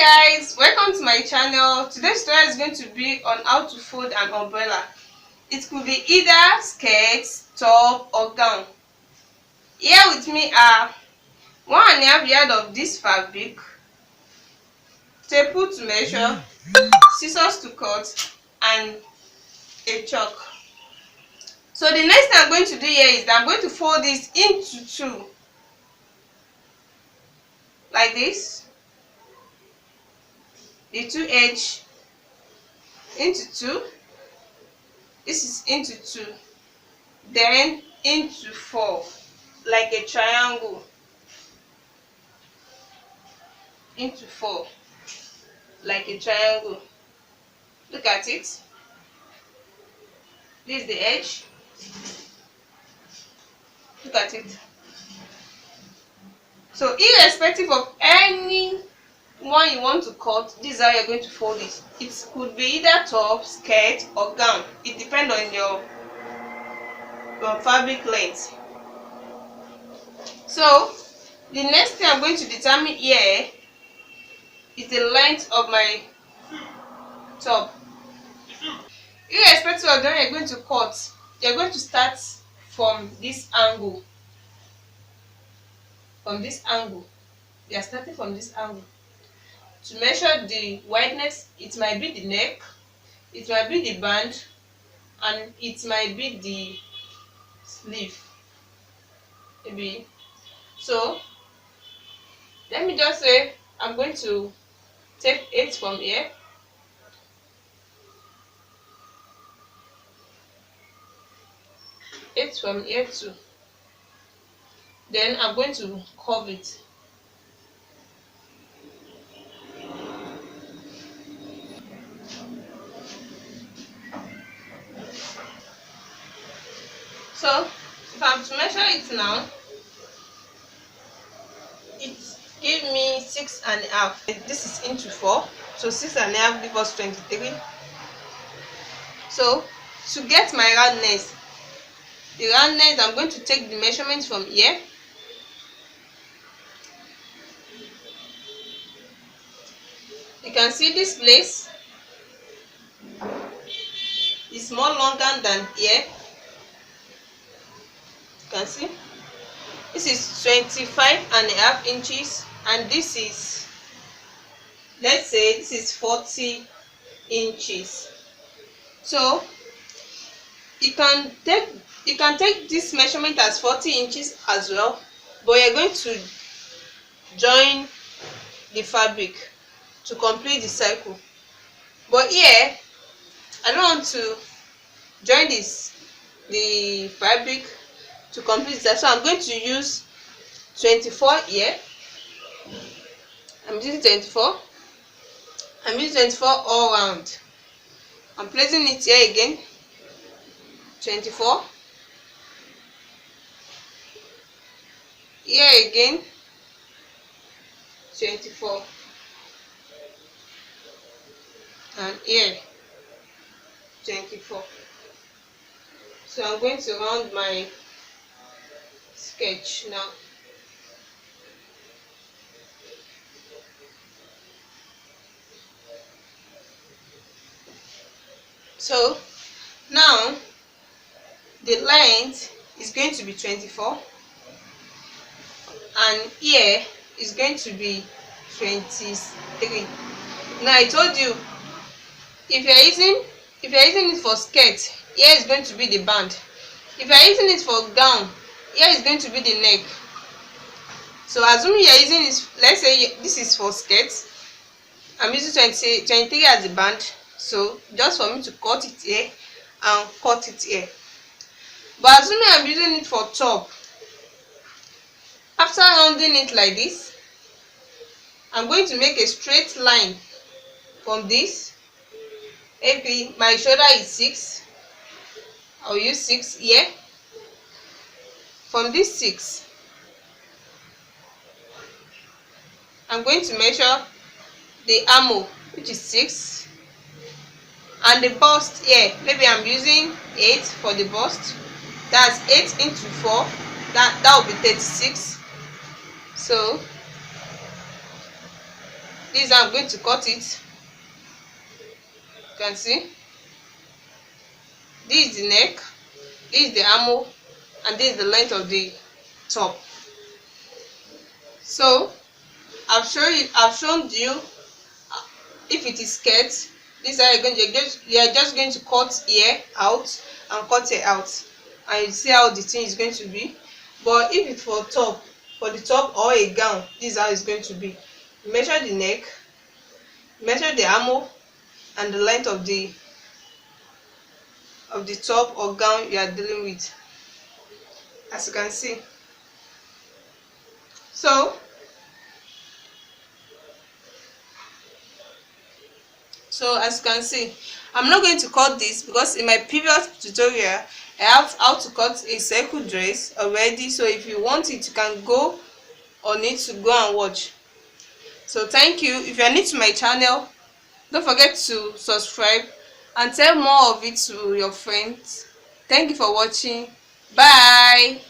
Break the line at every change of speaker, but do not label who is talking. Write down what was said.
Guys, welcome to my channel. Today's tutorial is going to be on how to fold an umbrella. It could be either skirt, top or gown. Here with me are 1.5 yards of this fabric, staple to measure, scissors to cut, and a chalk. So the next thing I'm going to do here is that I'm going to fold this into two, like this. The two edge into two, this is into two, then into four, like a triangle, into four, like a triangle. Look at it. This is the edge. Look at it. So irrespective of any one you want to cut, this is how you're going to fold it. It could be either top, skirt or gown. It depends on your fabric length. So the next thing I'm going to determine here is the length of my top. Irrespective of the one you're going to cut, you're going to start from this angle. From this angle. We are starting from this angle. To measure the wideness, it might be the neck, it might be the band, and it might be the sleeve. Maybe. So let me just say I'm going to take 8 from here. From here too. Then I'm going to curve it. So if I'm to measure it now, it gives me 6.5. This is into 4, so 6.5 gives us 23. So to get my roundness, I'm going to take the measurement from here. You can see this place is more longer than here. You can see this is 25.5 inches, and this is, let's say this is 40 inches. So you can take this measurement as 40 inches as well, but you're going to join the fabric to complete the circle. But here I don't want to join the fabric to complete that, so I'm going to use 24 here. I'm using 24. I'm using 24 all round. I'm placing it here again. 24. Here again. 24. And here 24. So I'm going to round my sketch now. So now the length is going to be 24, and here is going to be 23. Now I told you, if you're using it for skirt, here is going to be the band. If you're using it for gown, here is going to be the neck. So assuming you're using it, let's say this is for skirt, I'm using 23 as the band. So just for me to cut it here and cut it here. But assuming I'm using it for top, after rounding it like this, I'm going to make a straight line from this. If my shoulder is 6, I'll use 6 here. From this 6, I'm going to measure the armhole, which is 6, and the bust here. Maybe I'm using 8 for the bust. That's 8 into 4. That will be 36. So This is how I'm going to cut it. You can see this is the neck, this is the armhole, and this is the length of the top. So I've shown you if it is skirt. This is how you're just going to cut here out and cut here out, and you see how the thing is going to be. But if it's for the top or a gown, this is how it's going to be. You measure the neck, measure the armhole, and the length of the top or gown you are dealing with, as you can see. So as you can see, I'm not going to cut this because in my previous tutorial I have how to cut a circle dress already. So if you want it, you can go on it to go and watch. So thank you. If you are new to my channel, don't forget to subscribe and tell more of it to your friends. Thank you for watching. Bye.